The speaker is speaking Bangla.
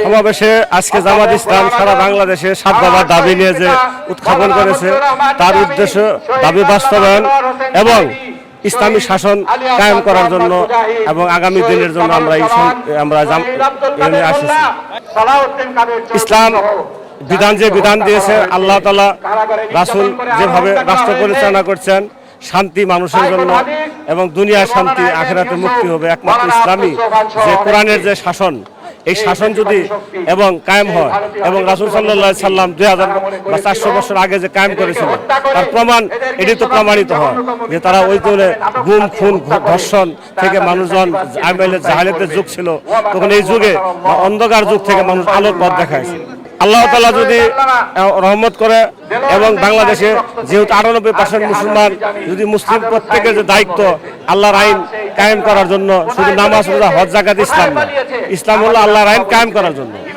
সমাবেশে আজকে জামাত ইসলাম সারা বাংলাদেশে 7 দফার দাবি নিয়ে যে উত্থাপন করেছে তার উদ্দেশ্য দাবি বাস্তবায়ন এবং ইসলামী শাসন কায়েম করার জন্য এবং আগামী দিনের জন্য আমরা আসছি। ইসলাম বিধান দিয়েছে, আল্লাহ তাআলা রাসূল যেভাবে রাষ্ট্র পরিচালনা করছেন, শান্তি মানুষের জন্য এবং দুনিয়ার শান্তি আখিরাতে মুক্তি হবে একমাত্র ইসলামী যে কোরআনের যে শাসন, এই শাসন যদি এবং কায়েম হয় এবং রাসূল সাল্লাল্লাহু আলাইহি সাল্লাম 2400 বছর আগে যে কায়েম করেছিল তার প্রমাণ এটি তো প্রমাণিত হয় যে তারা ওই দলে গুম খুন ধর্ষণ থেকে মানুষজন জাহেলিয়াতের যুগ ছিল, তখন এই যুগে অন্ধকার যুগ থেকে মানুষ আলোর পথ দেখাইছে। আল্লাহ তাআলা যদি রহমত করে এবং বাংলাদেশে যেহেতু 98% মুসলমান, যদি মুসলিম প্রত্যেকের যে দায়িত্ব আল্লাহর আইন কায়েম করার জন্য, শুধু নামাজ রোজা হজ যাকাত ইসলাম না, ইসলাম হলো আল্লাহর আইন কায়েম করার জন্য।